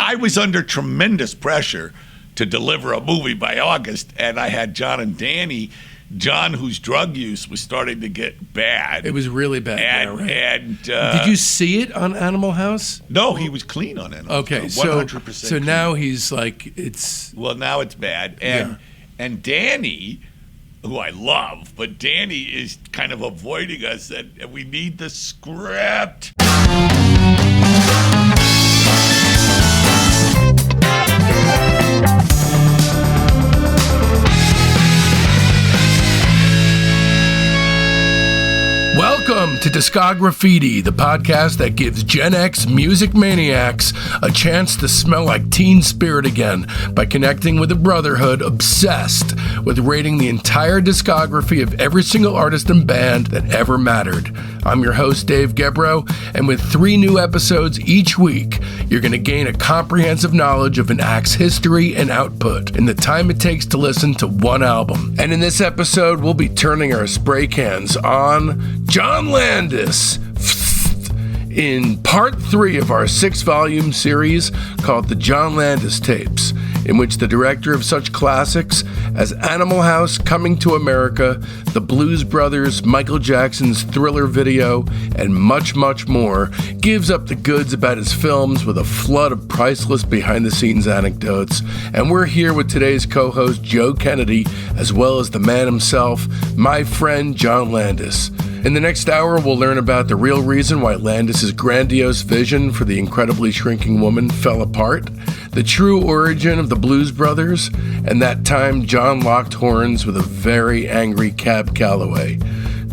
I was under tremendous pressure to deliver a movie by August, and I had John and Danny. John, whose drug use was starting to get bad. It was really bad. And did you see it on Animal House? No, he was clean on Animal House. Okay, 100%. So clean. now he's like, it's... Well, now it's bad. And Danny, who I love, but Danny is kind of avoiding us, and we need the script. Welcome to Discograffiti, the podcast that gives Gen X music maniacs a chance to smell like teen spirit again by connecting with a brotherhood obsessed with rating the entire discography of every single artist and band that ever mattered. I'm your host, Dave Gebrow, and with 3 new episodes each week, you're going to gain a comprehensive knowledge of an act's history and output in the time it takes to listen to one album. And in this episode, we'll be turning our spray cans on John Landis in part 3 of our 6-volume series called The John Landis Tapes, in which the director of such classics as Animal House, Coming to America, The Blues Brothers, Michael Jackson's Thriller video, and much, much more, gives up the goods about his films with a flood of priceless behind-the-scenes anecdotes. And we're here with today's co-host, Joe Kennedy, as well as the man himself, my friend John Landis. In the next hour, we'll learn about the real reason why Landis' grandiose vision for the incredibly shrinking woman fell apart, the true origin of the Blues Brothers, and that time John locked horns with a very angry Cab Calloway.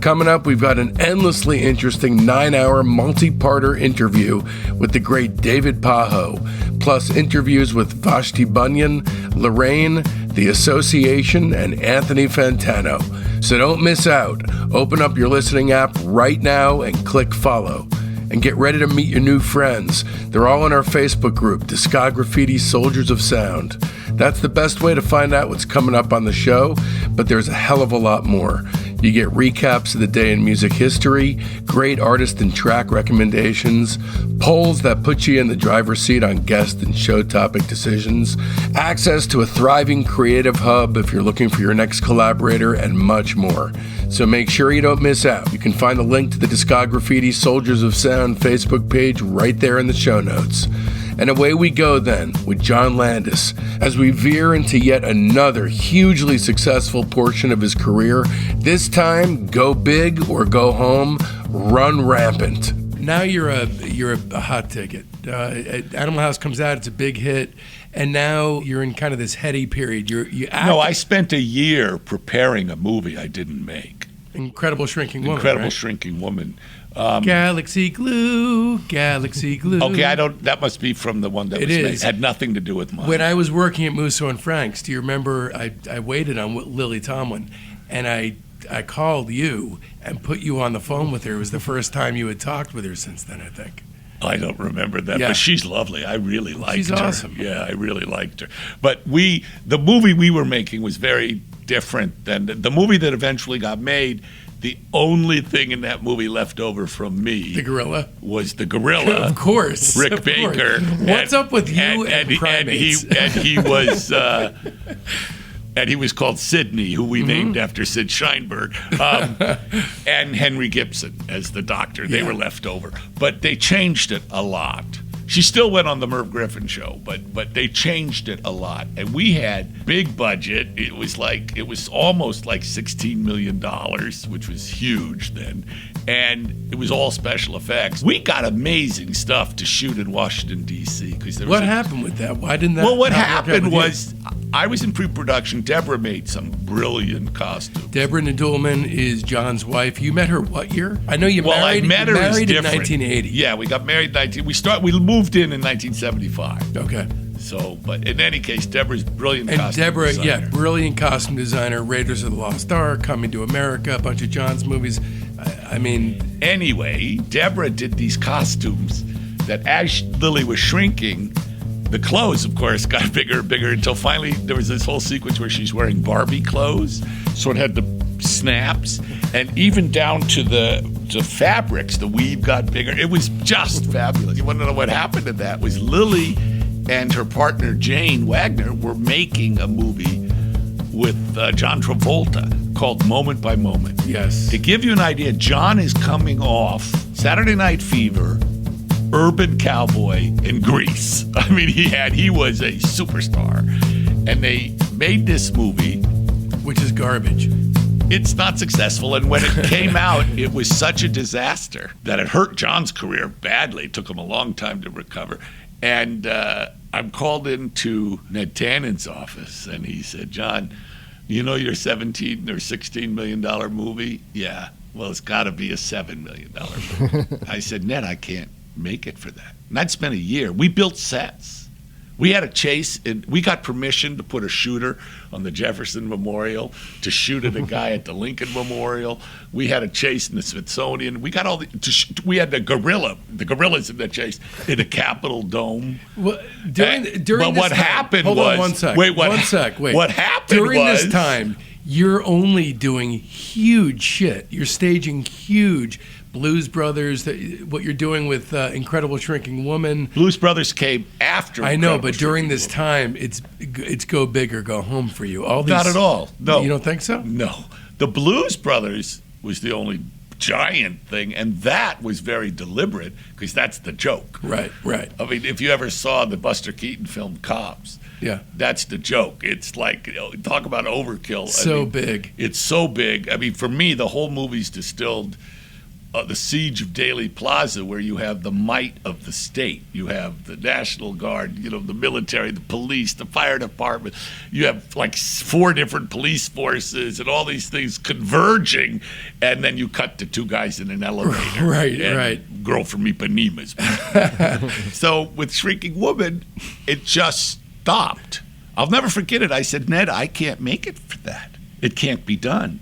Coming up, we've got an endlessly interesting 9-hour multi-parter interview with the great David Pajo, plus interviews with Vashti Bunyan, Lorraine, The Association, and Anthony Fantano. So don't miss out. Open up your listening app right now and click follow. And get ready to meet your new friends. They're all in our Facebook group, Discograffiti Soldiers of Sound. That's the best way to find out what's coming up on the show, but there's a hell of a lot more. You get recaps of the day in music history, great artist and track recommendations, polls that put you in the driver's seat on guest and show topic decisions, access to a thriving creative hub if you're looking for your next collaborator, and much more. So make sure you don't miss out. You can find the link to the Discograffiti Soldiers of Sound Facebook page right there in the show notes. And away we go then with John Landis as we veer into yet another hugely successful portion of his career. This time, go big or go home, run rampant. Now you're a hot ticket. Animal House comes out, it's a big hit, and now you're in kind of this heady period. No, I spent a year preparing a movie I didn't make. Incredible Shrinking Woman. Incredible Shrinking Woman. Galaxy Glue, Galaxy Glue. Okay, that must be from the one that was made. It had nothing to do with mine. When I was working at Musso and Frank's, do you remember I waited on Lily Tomlin, and I called you and put you on the phone with her. It was the first time you had talked with her since then, I think. I don't remember that, but she's lovely. I really liked her. She's awesome. Yeah, I really liked her. But the movie we were making was very different than the movie that eventually got made. The only thing in that movie left over from me, the gorilla, was the gorilla. Of course, Rick Baker. What's up with you and primates? And he was. And he was called Sidney, who we named after Sid Sheinberg, and Henry Gibson as the doctor. They were left over. But they changed it a lot. She still went on the Merv Griffin show, but they changed it a lot. And we had big budget. It was almost like $16 million, which was huge then. And it was all special effects. We got amazing stuff to shoot in Washington, D.C. What happened with that? Why didn't that? Well, what happened was I was in pre-production. Deborah made some brilliant costumes. Deborah Nadoolman is John's wife. You met her what year? I know you married. I met her married in different. 1980. Yeah, we got married in We moved in 1975. Okay. So, but in any case, Deborah's brilliant and costume Deborah, designer. Brilliant costume designer. Raiders of the Lost Ark, Coming to America, a bunch of John's movies. I mean, anyway, Deborah did these costumes that as Lily was shrinking, the clothes, of course, got bigger and bigger until finally there was this whole sequence where she's wearing Barbie clothes. So it had the snaps, and even down to the fabrics, the weave got bigger. It was just fabulous. You want to know what happened to that? Was Lily and her partner Jane Wagner were making a movie with John Travolta called Moment by Moment. Yes. To give you an idea, John is coming off Saturday Night Fever, Urban Cowboy, and Grease. I mean, he was a superstar. And they made this movie. Which is garbage. It's not successful, and when it came out, it was such a disaster that it hurt John's career badly. It took him a long time to recover. And I'm called into Ned Tannen's office, and he said, John, you know your $17 or $16 million movie? Yeah. Well, it's got to be a $7 million movie. I said, Ned, I can't make it for that. And I'd spent a year. We built sets. We had a chase, and we got permission to put a shooter on the Jefferson Memorial, to shoot at a guy at the Lincoln Memorial. We had a chase in the Smithsonian. We got all we had the gorillas in the chase in the Capitol Dome. Well, during but this what time, happened hold was, on one sec. Wait, One sec. What happened during was, this time, you're only doing huge shit. You're staging huge Blues Brothers, what you're doing with Incredible Shrinking Woman. Blues Brothers came after. I know, but during this time, it's go big or go home for you. All these, not at all. No, you don't think so? No, the Blues Brothers was the only giant thing, and that was very deliberate because that's the joke. Right. I mean, if you ever saw the Buster Keaton film Cops, yeah, that's the joke. It's like, talk about overkill. Big. It's so big. I mean, for me, the whole movie's distilled. The siege of Daley Plaza, where you have the might of the state. You have the National Guard, the military, the police, the fire department. You have like 4 different police forces and all these things converging, and then you cut to 2 guys in an elevator. Right. Girl from Ipanema's. So with Shrinking Woman, it just stopped. I'll never forget it. I said, Ned, I can't make it for that. It can't be done.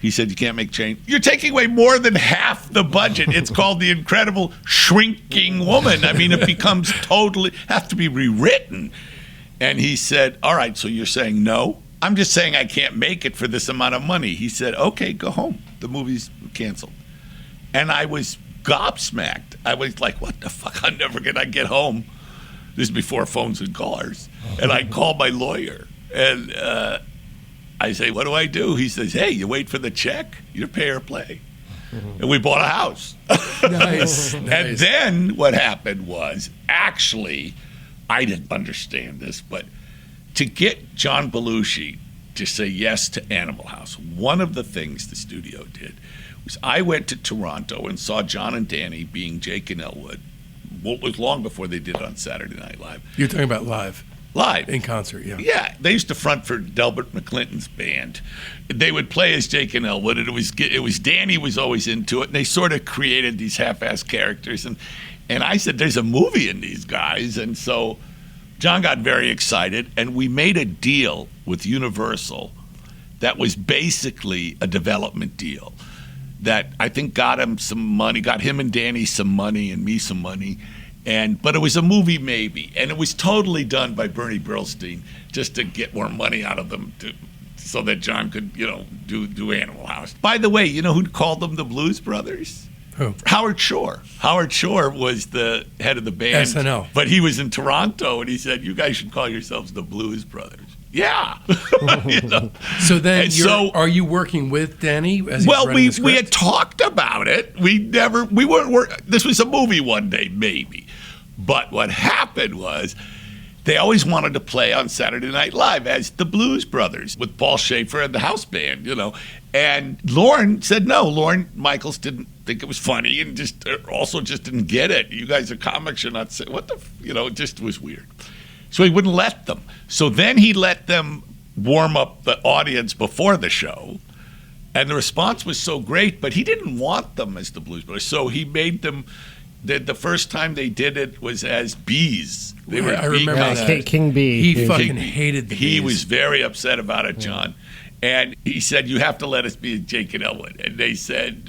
He said, you can't make change. You're taking away more than half the budget. It's called The Incredible Shrinking Woman. I mean, it becomes have to be rewritten. And he said, all right, so you're saying no? I'm just saying I can't make it for this amount of money. He said, okay, go home. The movie's canceled. And I was gobsmacked. I was like, what the fuck? I'm never going to get home. This is before phones and cars. And I called my lawyer. And I say, what do I do? He says, hey, you wait for the check, you pay or play. And we bought a house. Nice. And then what happened was, actually, I didn't understand this, but to get John Belushi to say yes to Animal House, one of the things the studio did was I went to Toronto and saw John and Danny being Jake and Elwood. Well, it was long before they did it on Saturday Night Live. You're talking about live in concert, yeah. Yeah, they used to front for Delbert McClinton's band. They would play as Jake and Elwood, and it was Danny was always into it, and they sort of created these half-assed characters. And I said, there's a movie in these guys, and so John got very excited, and we made a deal with Universal that was basically a development deal that I think got him some money, got him and Danny some money and me some money. But it was a movie maybe, and it was totally done by Bernie Brillstein just to get more money out of them so that John could, do Animal House. By the way, you know who called them the Blues Brothers? Who? Howard Shore. Howard Shore was the head of the band. SNL. But he was in Toronto, and he said, you guys should call yourselves the Blues Brothers. Yeah. So then, are you working with Danny? As we had talked about it. We weren't working. This was a movie one day, maybe. But what happened was they always wanted to play on Saturday Night Live as the Blues Brothers with Paul Schaefer and the house band, And Lorne said no. Lorne Michaels didn't think it was funny and just didn't get it. You guys are comics. You're not saying, what the, it just was weird. So he wouldn't let them. So then he let them warm up the audience before the show. And the response was so great, but he didn't want them as the Blues Brothers. So he made them, the first time they did it was as bees. They were I remember that. King Bee. He fucking hated the bees. He was very upset about it, John. Yeah. And he said, you have to let us be Jake and Elwood. And they said,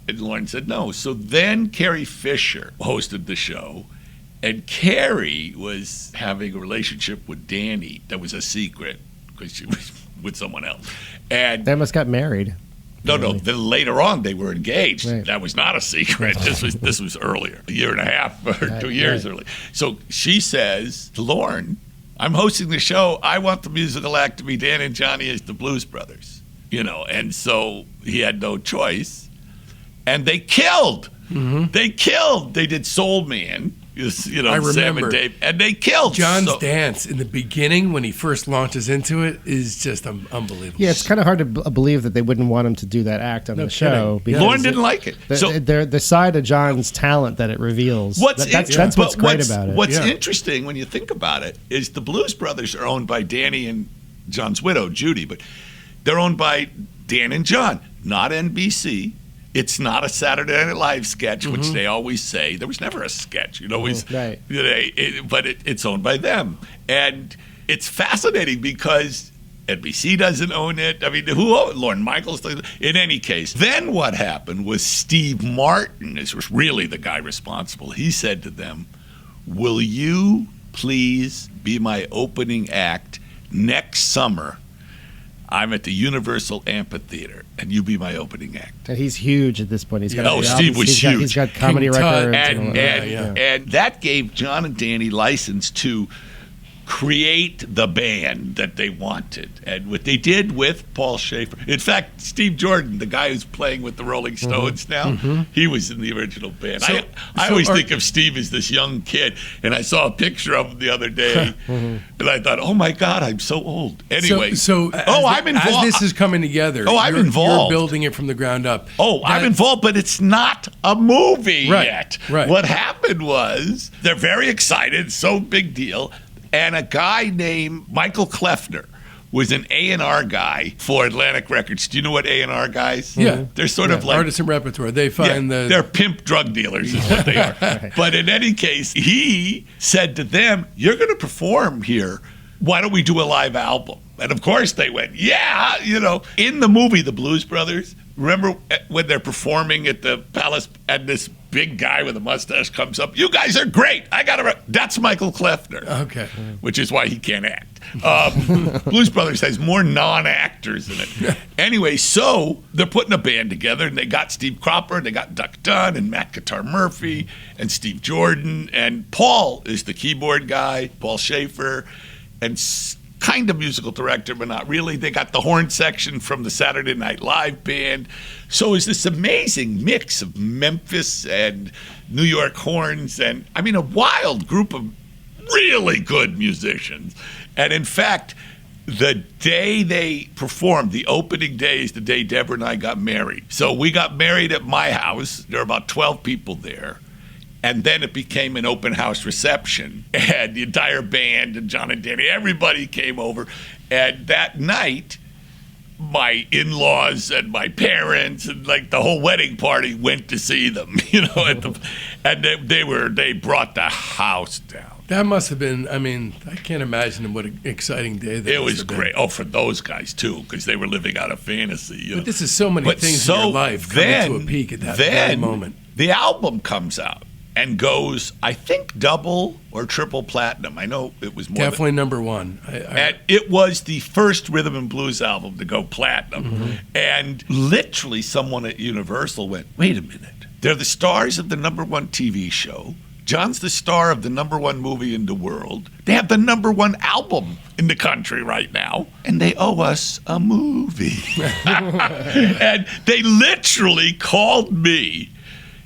and Lauren said no. So then Carrie Fisher hosted the show. And Carrie was having a relationship with Danny that was a secret because she was with someone else. And they almost got married. No. Then later on, they were engaged. Right. That was not a secret. This was earlier, a year and a half or 2 years early. So she says to Lorne, I'm hosting the show. I want the musical act to be Dan and Johnny as the Blues Brothers. And so he had no choice. And they killed. Mm-hmm. They killed. They did Soul Man. I Sam remember. and Dave, and they killed. John's dance in the beginning when he first launches into it is just unbelievable. Yeah, it's kind of hard to believe that they wouldn't want him to do that act on the show. Lorne didn't like it. The side of John's talent that it reveals. That's what's great about it. What's interesting when you think about it is the Blues Brothers are owned by Danny and John's widow, Judy, but they're owned by Dan and John, not NBC. It's not a Saturday Night Live sketch, which they always say. There was never a sketch, Right. But it's owned by them. And it's fascinating because NBC doesn't own it. I mean, who owns it? Lorne Michaels. In any case, then what happened was Steve Martin is really the guy responsible. He said to them, will you please be my opening act next summer? I'm at the Universal Amphitheater, and you be my opening act. And he's huge at this point. Steve was huge. He's got comedy records. And that gave John and Danny license to create the band that they wanted. And what they did with Paul Schaefer. In fact, Steve Jordan, the guy who's playing with the Rolling Stones now, he was in the original band. I always think of Steve as this young kid, and I saw a picture of him the other day, and I thought, oh my God, I'm so old. Anyway. I'm involved. As this is coming together, I'm involved. You're building it from the ground up. I'm involved, but it's not a movie yet. Right. What happened was, they're very excited, so big deal. And a guy named Michael Kleffner was an A&R guy for Atlantic Records. Do you know what A&R guys? Yeah. They're sort of like... artists and repertoire. They find they're pimp drug dealers is what they are. But in any case, he said to them, you're going to perform here. Why don't we do a live album? And of course they went, yeah, In the movie, The Blues Brothers, remember when they're performing at the Palace and this big guy with a mustache comes up, you guys are great. That's Michael Kleffner. Okay. Which is why he can't act. Blues Brothers has more non-actors in it. Anyway, so they're putting a band together, and they got Steve Cropper, and they got Duck Dunn, and Matt Guitar Murphy, and Steve Jordan, and Paul is the keyboard guy, Paul Schaefer, and kind of musical director, but not really. They got the horn section from the Saturday Night Live band. So it's this amazing mix of Memphis and New York horns, and a wild group of really good musicians. And in fact, the day they performed, the opening day is the day Deborah and I got married. So we got married at my house. There were about 12 people there. And then it became an open house reception. And the entire band and John and Danny, everybody came over. And that night, my in-laws and my parents and the whole wedding party went to see them, and they brought the house down. That must have been, I can't imagine what an exciting day that was great. Oh, for those guys, too, because they were living out a fantasy. But this is so many things in your life coming to a peak at that moment. The album comes out and goes, I think, double or triple platinum. I know it was more. Definitely number one. And it was the first rhythm and blues album to go platinum. Mm-hmm. And literally someone at Universal went, wait a minute. They're the stars of the number one TV show. John's the star of the number one movie in the world. They have the number one album in the country right now. And they owe us a movie. And they literally called me.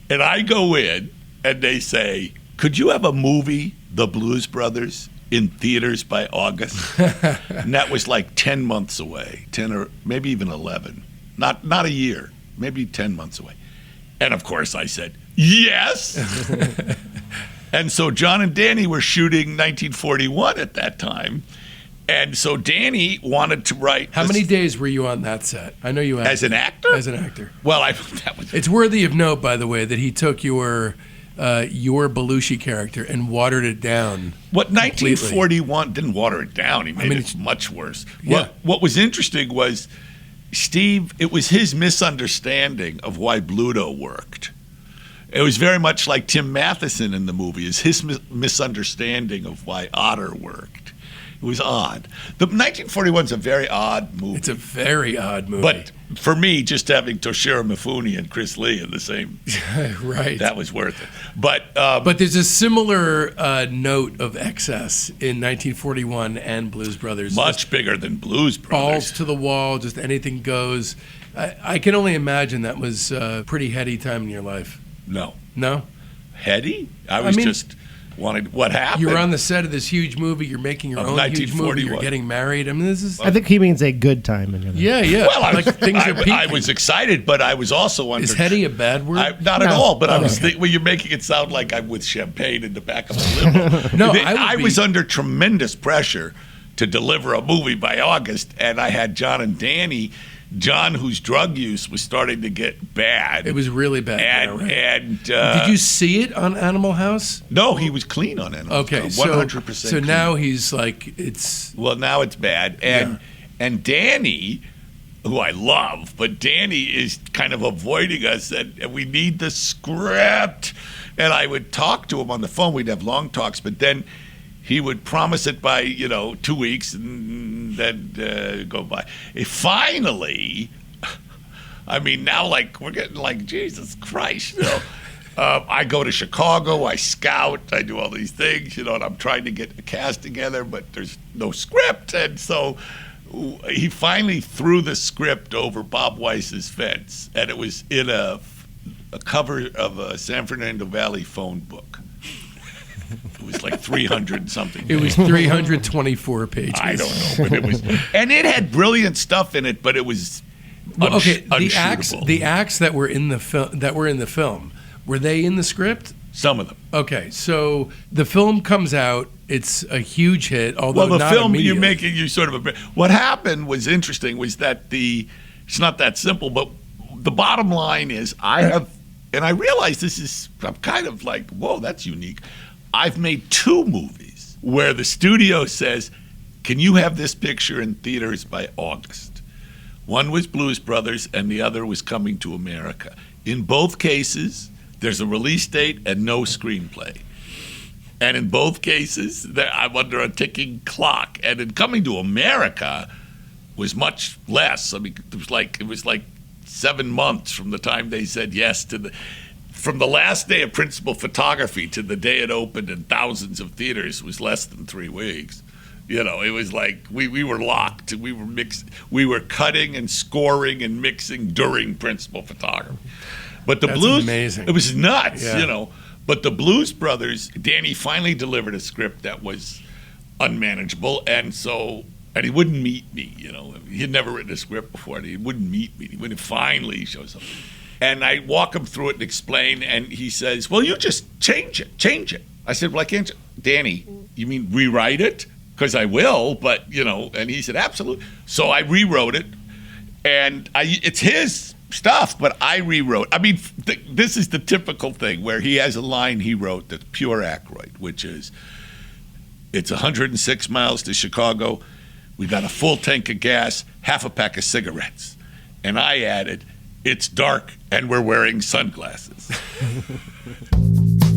And I go in. And they say, could you have a movie, The Blues Brothers, in theaters by August? And that was 10 months away, 10 or maybe even 11. Not a year, maybe 10 months away. And of course I said, yes. And so John and Danny were shooting 1941 at that time. And so Danny wanted to write. How many days were you on that set? I know you as an actor. As an actor. Well, It's worthy of note, by the way, that he took your Belushi character and watered it down. What 1941 didn't water it down. He made it much worse. Yeah. What was interesting was Steve. It was his misunderstanding of why Bluto worked. It was very much like Tim Matheson in the movie. Is his misunderstanding of why Otter worked. It was odd. The 1941 is a very odd movie. It's a very odd movie. But for me, just having Toshiro Mifune and Chris Lee in the same, right, that was worth it. But there's a similar note of excess in 1941 and Blues Brothers. Much bigger than Blues Brothers. Balls to the wall, just anything goes. I can only imagine that was a pretty heady time in your life. No. Heady? I mean, just wanted. What happened? You were on the set of this huge movie. You're making your own huge movie. You're getting married. I mean, this is. I think he means a good time in your life. Yeah. Well, things are peaking. I was excited, but I was also under. Is heady a bad word? Not at all. But I was thinking, well, you're making it sound like I'm with champagne in the back of a limo. No, I was under tremendous pressure to deliver a movie by August, and I had John and Danny. John, whose drug use was starting to get bad. It was really bad. And did you see it on Animal House? No, he was clean on Animal House. 100%. So clean. now he's like, it's. Well, now it's bad. And Danny, who I love, but Danny is kind of avoiding us, and we need the script. And I would talk to him on the phone. We'd have long talks, but then he would promise it by, 2 weeks and then go by. Finally, I mean, now we're getting Jesus Christ, I go to Chicago, I scout, I do all these things, and I'm trying to get a cast together, but there's no script. And so he finally threw the script over Bob Weiss's fence, and it was in a cover of a San Fernando Valley phone book. It was 300 something. It was 324 pages. I don't know, but it was, and it had brilliant stuff in it, but it was unshootable. The acts that were in the film, were they in the script? Some of them. Okay, so the film comes out. It's a huge hit. Although the not film immediately. you're making, you sort of. What happened was interesting. Was that it's not that simple, but the bottom line is and I realize I'm kind of like, whoa, that's unique. I've made 2 movies where the studio says, can you have this picture in theaters by August? One was Blues Brothers and the other was Coming to America. In both cases, there's a release date and no screenplay. And in both cases, I'm under a ticking clock. And in Coming to America was much less. I mean, it was like 7 months from the time they said yes to from the last day of principal photography to the day it opened in thousands of theaters was less than 3 weeks. It was like we were locked. We were we were cutting and scoring and mixing during principal photography. But That's Blues, amazing. It was nuts, But the Blues Brothers, Danny finally delivered a script that was unmanageable, and he wouldn't meet me. He had never written a script before, and he wouldn't meet me. When it finally shows up. And I walk him through it and explain, and he says, well, you just change it. I said, well, I can't. Danny, you mean rewrite it? Because I will, but, and he said, absolutely. So I rewrote it, and it's his stuff, but I rewrote. I mean, this is the typical thing where he has a line he wrote that's pure Aykroyd, which is, it's 106 miles to Chicago. We got a full tank of gas, half a pack of cigarettes. And I added, it's dark and we're wearing sunglasses.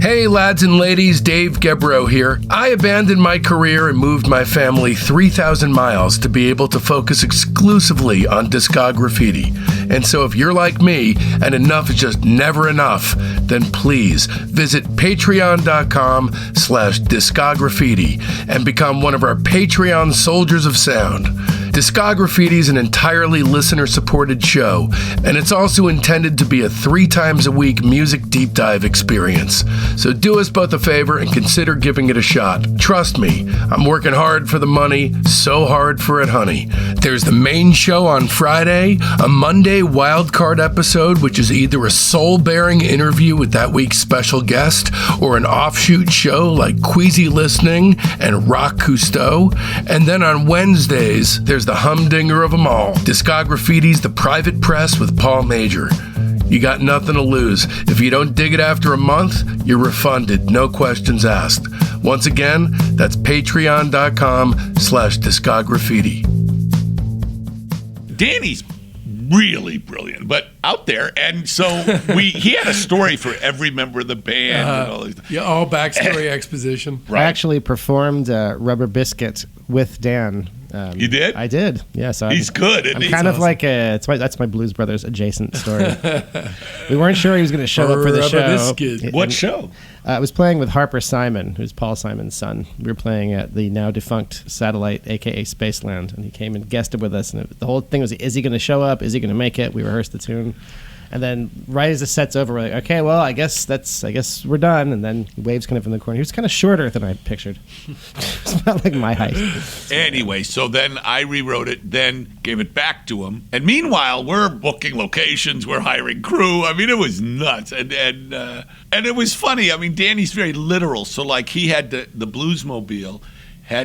Hey lads and ladies, Dave Gebrow here. I abandoned my career and moved my family 3,000 miles to be able to focus exclusively on Discograffiti. And so if you're like me and enough is just never enough, then please visit patreon.com/Discograffiti and become one of our Patreon soldiers of sound. Discograffiti is an entirely listener-supported show, and it's also intended to be a 3 times a week music deep dive experience. So do us both a favor and consider giving it a shot. Trust me, I'm working hard for the money, so hard for it, honey. There's the main show on Friday, a Monday wildcard episode, which is either a soul-bearing interview with that week's special guest or an offshoot show like Queasy Listening and Rock Cousteau. And then on Wednesdays, there's the humdinger of them all, Discograffiti's The Private Press with Paul Major. You got nothing to lose. If you don't dig it after a month, you're refunded, no questions asked. Once again, that's patreon.com/Discograffiti. Danny's really brilliant, but out there. And so he had a story for every member of the band. And all these. Yeah, all backstory exposition. Right. I actually performed Rubber Biscuit with Dan. You did? I did. Yeah, so he's good. I'm kind of like that's my Blues Brothers adjacent story. We weren't sure he was going to show up for the show. Biscuit. What show? I was playing with Harper Simon, who's Paul Simon's son. We were playing at the now defunct Satellite, a.k.a. Spaceland, and he came and guested with us. And the whole thing was, is he going to show up? Is he going to make it? We rehearsed the tune. And then right as the set's over, we're like, okay, well, I guess we're done. And then he waves kind of in the corner. He was kind of shorter than I pictured. It's about like my height. Anyway, so then I rewrote it, then gave it back to him. And meanwhile, we're booking locations, we're hiring crew. I mean, it was nuts. And it was funny. I mean, Danny's very literal. So like he had the Bluesmobile.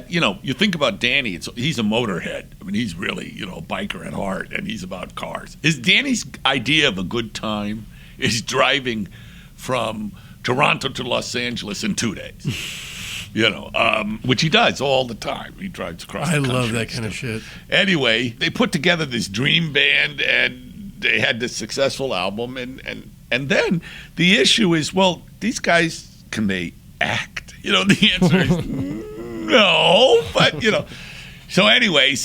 You think about Danny, he's a motorhead. I mean, he's really, a biker at heart, and he's about cars. Danny's idea of a good time is driving from Toronto to Los Angeles in 2 days. Which he does all the time. He drives across the country. I love that kind of shit. Anyway, they put together this dream band, and they had this successful album, and then the issue is, well, these guys, can they act? The answer is no, but So anyway,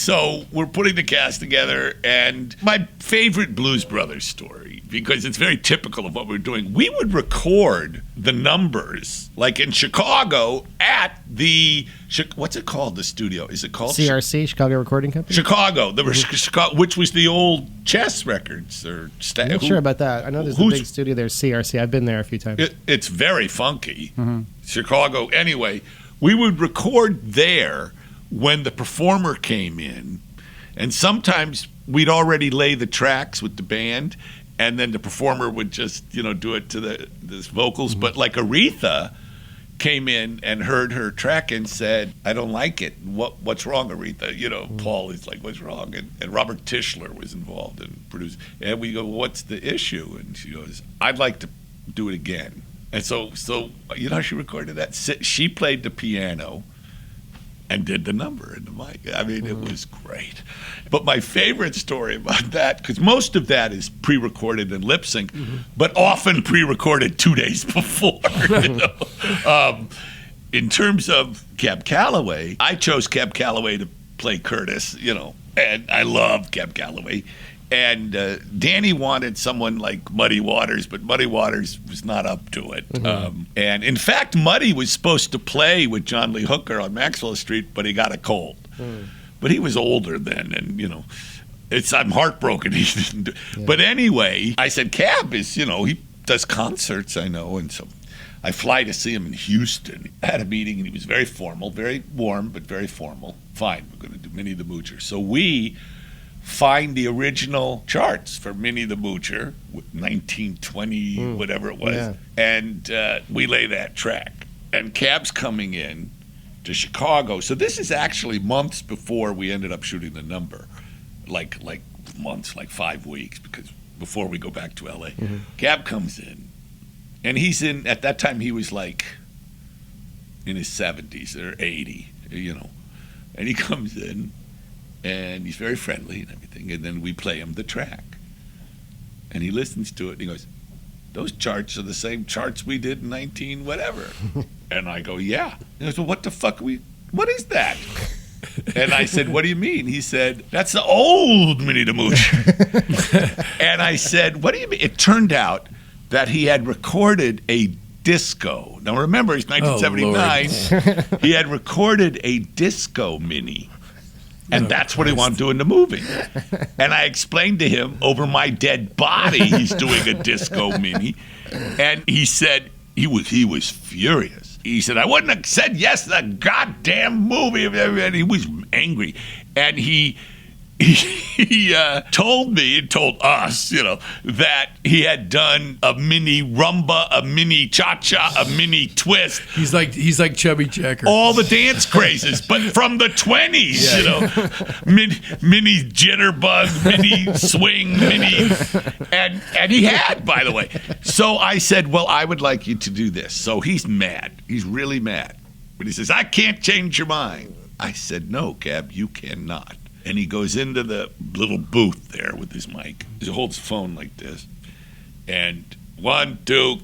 we're putting the cast together, and my favorite Blues Brothers story, because it's very typical of what we're doing, we would record the numbers, like in Chicago, at the, what's it called, the studio? Is it called? CRC, Chicago Recording Company? Chicago, Chicago, which was the old Chess Records. I'm not sure about that. I know there's a big studio there, CRC. I've been there a few times. It's very funky. Mm-hmm. Chicago, anyway. We would record there when the performer came in, and sometimes we'd already lay the tracks with the band, and then the performer would just, do it to the vocals. Mm-hmm. But like Aretha came in and heard her track and said, I don't like it. What's wrong, Aretha? Mm-hmm. Paul is like, what's wrong? And Robert Tischler was involved in producing. And we go, what's the issue? And she goes, I'd like to do it again. And so how she recorded that? She played the piano and did the number in the mic. I mean, it was great. But my favorite story about that, because most of that is pre-recorded and lip-sync, but often pre-recorded 2 days before. In terms of Cab Calloway, I chose Cab Calloway to play Curtis, and I love Cab Calloway. And Danny wanted someone like Muddy Waters, but Muddy Waters was not up to it. Mm-hmm. And in fact, Muddy was supposed to play with John Lee Hooker on Maxwell Street, but he got a cold. Mm. But he was older then, and I'm heartbroken he didn't do. Yeah. But anyway, I said, Cab is, he does concerts, I know, and so I fly to see him in Houston. I had a meeting, and he was very formal, very warm, but very formal. Fine, we're going to do Minnie the Moocher. So we find the original charts for Minnie the Moocher, 1920, whatever it was, and we lay that track. And Cab's coming in to Chicago. So this is actually months before we ended up shooting the number, like months, like 5 weeks, because before we go back to L.A. Mm-hmm. Cab comes in, and he's in, at that time he was like in his 70s or 80, and he comes in, and he's very friendly and everything, and then we play him the track. And he listens to it, and he goes, those charts are the same charts we did in 19 whatever. And I go, yeah. And he goes, well, what the fuck what is that? And I said, what do you mean? He said, that's the old Minnie the Moocher. And I said, what do you mean? It turned out that he had recorded a disco. Now remember, it's 1979. He had recorded a disco Minnie. And that's what he wanted to do in the movie. And I explained to him, over my dead body, he's doing a disco Minnie. And he said, he was furious. He said, I wouldn't have said yes to that goddamn movie. And he was angry. And he told me and told us, that he had done a mini rumba, a mini cha-cha, a mini twist. He's like Chubby Checker. All the dance crazes, but from the 20s, mini jitterbug, mini swing, and he had, by the way. So I said, well, I would like you to do this. So he's mad. He's really mad. But he says, I can't change your mind. I said, no, Cab, you cannot. And he goes into the little booth there with his mic. He holds the phone like this. And 1, 2,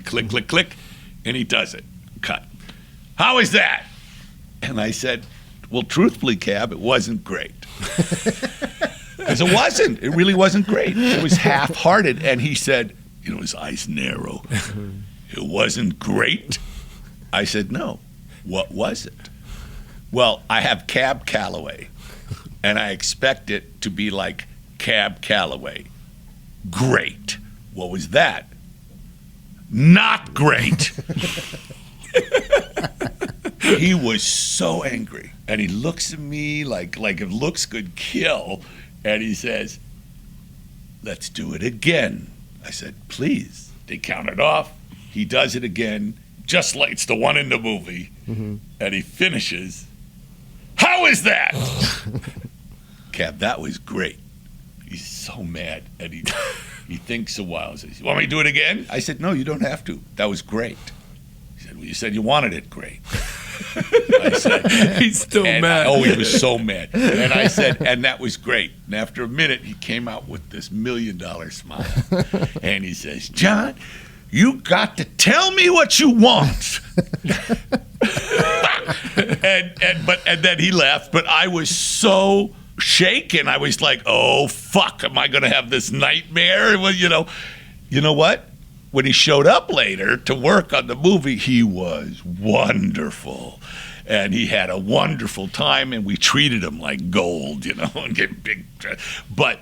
click, click, click. And he does it. Cut. How is that? And I said, well, truthfully, Cab, it wasn't great. Because it wasn't. It really wasn't great. It was half-hearted. And he said, his eyes narrow. It wasn't great. I said, no. What was it? Well, I have Cab Calloway. And I expect it to be like Cab Calloway. Great. What was that? Not great. He was so angry. And he looks at me like if looks could kill. And he says, let's do it again. I said, please. They counted off. He does it again, just like it's the one in the movie. Mm-hmm. And he finishes. How is that? Cab, that was great. He's so mad. And he thinks a while. He says, you want me to do it again? I said, no, you don't have to. That was great. He said, well, you said you wanted it great. I said, he's still mad. He was so mad. And I said, and that was great. And after a minute, he came out with this $1 million smile. And he says, John, you got to tell me what you want. and then he left. But I was so shaken. I was like, oh, fuck, am I going to have this nightmare? Well, you know what? When he showed up later to work on the movie, he was wonderful. And he had a wonderful time, and we treated him like gold, and get big. But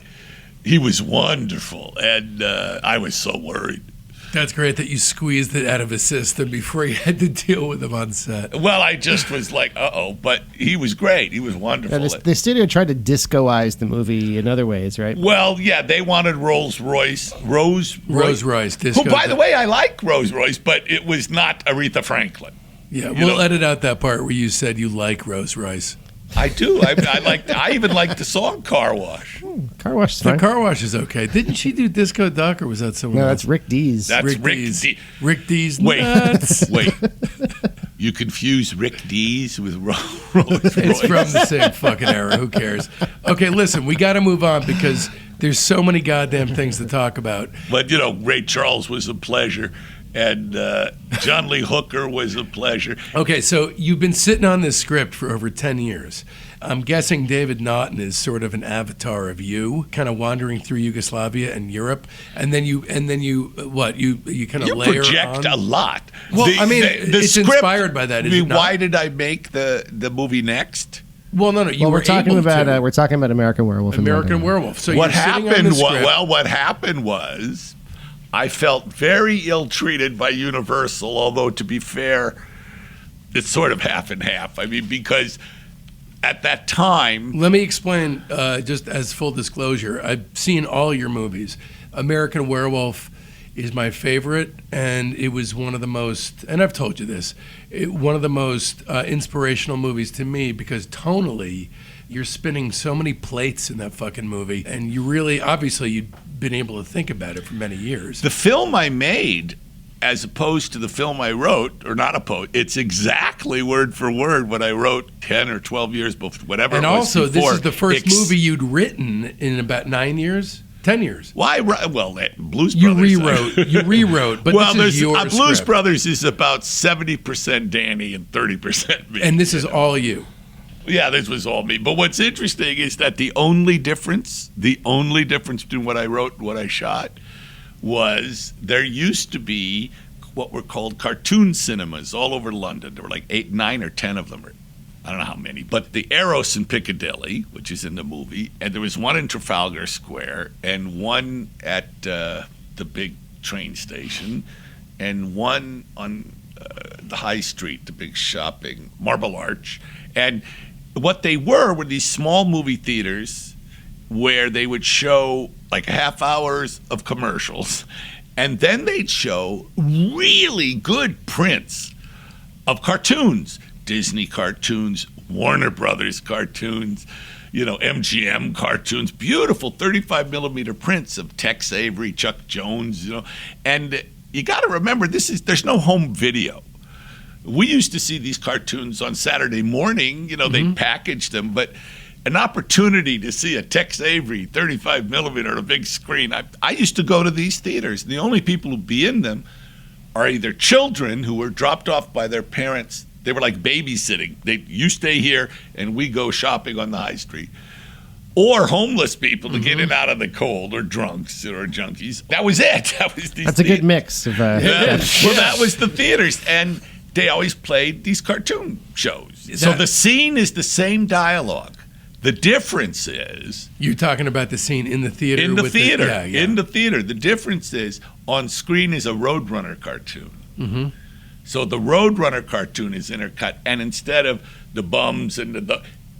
he was wonderful, and I was so worried. That's great that you squeezed it out of his system before you had to deal with him on set. Well, I just was like, uh-oh, but he was great. He was wonderful. Yeah, the studio tried to discoize the movie in other ways, right? Well, yeah, they wanted Rolls Royce. Rose Royce. Who, by the way, I like Rolls Royce, but it was not Aretha Franklin. Yeah, we'll edit out that part where you said you like Rolls Royce. I do. I even like the song Car Wash. Car Wash is fine. The Car Wash is okay. Didn't she do Disco Duck, or was that someone else? No, that's Rick Dees. That's Rick Dees. Rick Dees. Wait. You confuse Rick Dees with Rolls Royce. It's from the same fucking era. Who cares? Okay, listen, we got to move on because there's so many goddamn things to talk about. But, Ray Charles was a pleasure. And John Lee Hooker was a pleasure. Okay, so you've been sitting on this script for over 10 years. I'm guessing David Naughton is sort of an avatar of you, kind of wandering through Yugoslavia and Europe, and then you kind of layer project on? a lot. Well, it's script, inspired by that. Why did I make the movie Next? Well, no. We're talking about American Werewolf. American Werewolf. So what happened was. I felt very ill-treated by Universal, although, to be fair, it's sort of half and half. Because at that time... Let me explain, just as full disclosure. I've seen all your movies. American Werewolf is my favorite, and it was one of the most, and I've told you this, one of the most inspirational movies to me because tonally, you're spinning so many plates in that fucking movie, and you really, obviously, you'd been able to think about it for many years. The film I made, as opposed to the film I wrote, or not opposed, it's exactly word for word what I wrote 10 or 12 years before, whatever and it was also, before. this is the first movie you'd written in about 9 years? 10 years. Why? Well, Blues Brothers. You rewrote, but well, this is your Blues script. Brothers is about 70% Danny and 30% me. And this is all you. Yeah, this was all me. But what's interesting is that the only difference between what I wrote and what I shot was there used to be what were called cartoon cinemas all over London. There were like 8, 9, or 10 of them. I don't know how many. But the Eros in Piccadilly, which is in the movie, and there was one in Trafalgar Square, and one at the big train station, and one on the High Street, the big shopping, Marble Arch. And what they were these small movie theaters where they would show like half hours of commercials, and then they'd show really good prints of cartoons, Disney cartoons, Warner Brothers cartoons, MGM cartoons, beautiful 35 millimeter prints of Tex Avery, Chuck Jones, and you got to remember there's no home video. We used to see these cartoons on Saturday morning, they packaged them, but an opportunity to see a Tex Avery 35 millimeter on a big screen. I used to go to these theaters. The only people who be in them are either children who were dropped off by their parents. They were like babysitting. You stay here and we go shopping on the high street. Or homeless people to get in out of the cold, or drunks, or junkies. That was it. That's a good mix. Of, Well, that was the theaters. And they always played these cartoon shows. So the scene is the same dialogue. The difference is... You're talking about the scene in the theater? In the theater. In the theater. The difference is on screen is a Roadrunner cartoon. Mm-hmm. So the Roadrunner cartoon is intercut. And instead of the bums and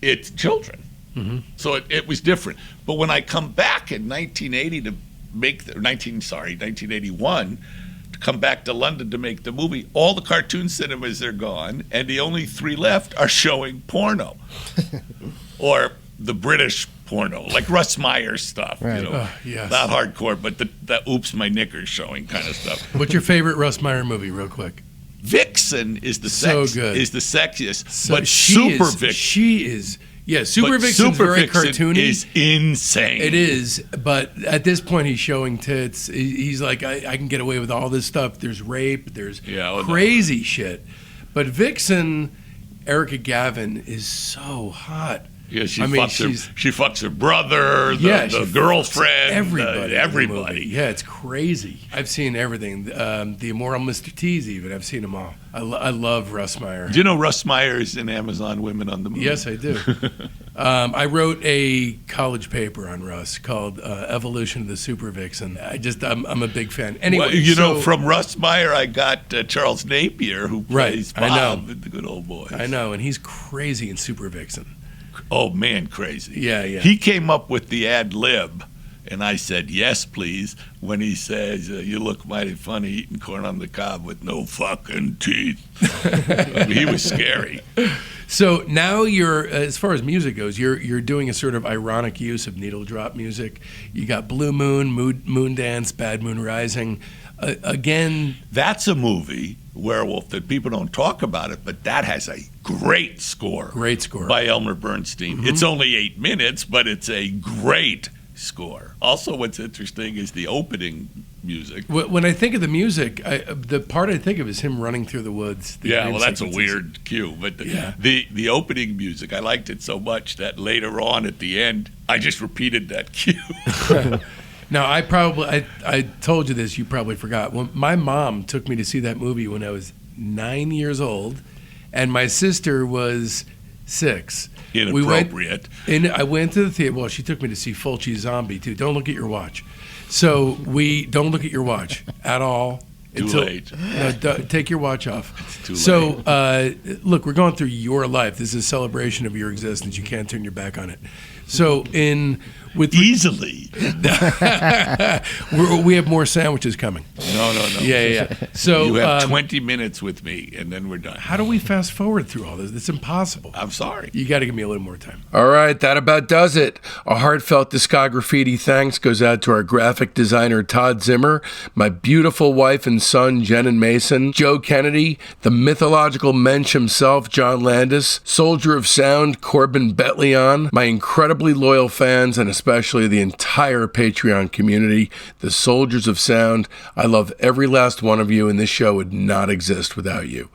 it's children. Mm-hmm. So it was different. But when I come back in 1980 to make 1981 to come back to London to make the movie, all the cartoon cinemas are gone, and the only 3 left are showing porno, or the British porno, like Russ Meyer stuff. Right. Yes. Not hardcore, but the oops my knickers showing kind of stuff. What's your favorite Russ Meyer movie, real quick? Vixen is the good. Is the sexiest, So but Super Vixen. She is. Yeah, Super Vixen's Super very Vixen cartoony. is insane. It is, but at this point he's showing tits. He's like, I can get away with all this stuff. There's rape, there's crazy shit. But Vixen, Erica Gavin, is so hot. Yeah, she fucks her brother, the girlfriend, everybody. Yeah, it's crazy. I've seen everything. The Immoral Mr. T's, even. I've seen them all. I love Russ Meyer. Do you know Russ Meyer is in Amazon Women on the Moon? Yes, I do. I wrote a college paper on Russ called Evolution of the Super Vixen. I'm a big fan. Anyway, well, from Russ Meyer, I got Charles Napier, who plays Bob, the good old boy. I know, and he's crazy in Super Vixen. Oh, man, crazy. Yeah. He came up with the ad lib, and I said, yes, please, when he says, you look mighty funny eating corn on the cob with no fucking teeth. He was scary. So now you're, as far as music goes, you're doing a sort of ironic use of needle drop music. You got Blue Moon, Moon Dance, Bad Moon Rising. Again, that's a movie, Werewolf, that people don't talk about it, but that has a great score. Great score. By Elmer Bernstein. Mm-hmm. It's only 8 minutes, but it's a great score. Also, what's interesting is the opening music. When I think of the music, the part I think of is him running through the woods. That's a weird cue. But the opening music, I liked it so much that later on at the end, I just repeated that cue. Now, I told you this, you probably forgot. When my mom took me to see that movie when I was 9 years old, and my sister was 6. Inappropriate. I went to the theater. Well, she took me to see Fulci Zombie, too. Don't look at your watch. So don't look at your watch at all. Too late. No, take your watch off. It's too late. So, look, we're going through your life. This is a celebration of your existence. You can't turn your back on it. So, easily. We have more sandwiches coming. No. Yeah. So you have 20 minutes with me, and then we're done. How do we fast forward through all this? It's impossible. I'm sorry. You got to give me a little more time. All right, that about does it. A heartfelt Discograffiti thanks goes out to our graphic designer, TODD ZIMMER, my beautiful wife and son, Jen and Mason, Joe Kennedy, the mythological mensch himself, John Landis, Soldier of Sound, Corbin Betleon, my incredibly loyal fans, and especially the entire Patreon community, the Soldiers of Sound. I love every last one of you, and this show would not exist without you.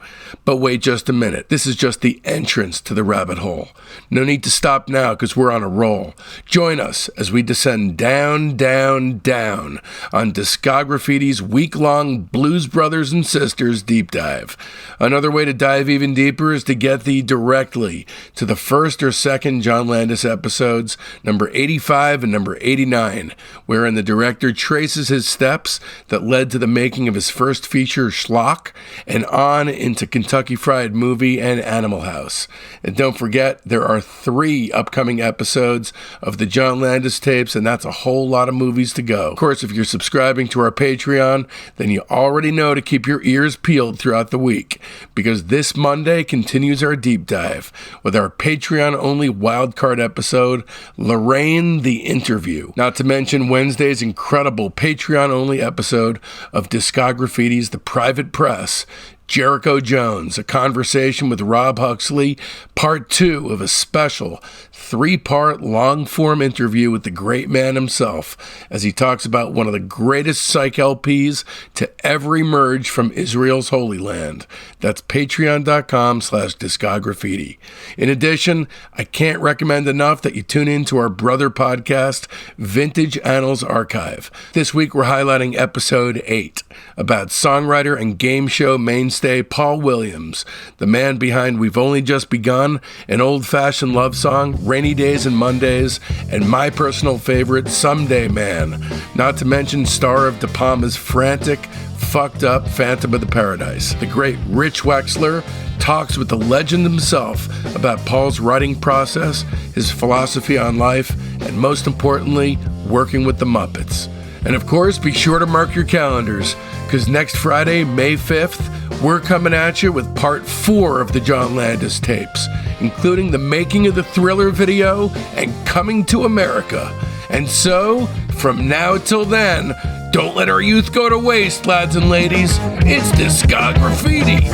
But wait just a minute. This is just the entrance to the rabbit hole. No need to stop now, because we're on a roll. Join us as we descend down, down, down on Discograffiti's week-long Blues Brothers and Sisters deep dive. Another way to dive even deeper is to get thee directly to the first or second John Landis episodes, number 85 and number 89, wherein the director traces his steps that led to the making of his first feature, Schlock, and on into Kentucky Fried Movie and Animal House. And don't forget, there are 3 upcoming episodes of the John Landis tapes, and that's a whole lot of movies to go. Of course, if you're subscribing to our Patreon, then you already know to keep your ears peeled throughout the week, because this Monday continues our deep dive with our Patreon-only wildcard episode, Lorraine the Interview. Not to mention Wednesday's incredible Patreon-only episode of Discograffiti's The Private Press, Jericho Jones, a conversation with Rob Huxley, part 2 of a special 3-part long-form interview with the great man himself as he talks about one of the greatest psych LPs to ever emerge from Israel's Holy Land. That's patreon.com/Discograffiti. In addition, I can't recommend enough that you tune in to our brother podcast, Vintage Annals Archive. This week we're highlighting episode 8 about songwriter and game show mainstay Paul Williams, the man behind We've Only Just Begun, an old-fashioned love song, Rainy Days and Mondays, and my personal favorite, Someday Man, not to mention star of De Palma's frantic, fucked up Phantom of the Paradise. The great Rich Wexler talks with the legend himself about Paul's writing process, his philosophy on life, and most importantly, working with the Muppets. And of course, be sure to mark your calendars, because next Friday, May 5th, we're coming at you with part 4 of the John Landis tapes, including the making of the Thriller video and Coming to America. And so, from now till then, don't let our youth go to waste, lads and ladies. It's Discograffiti.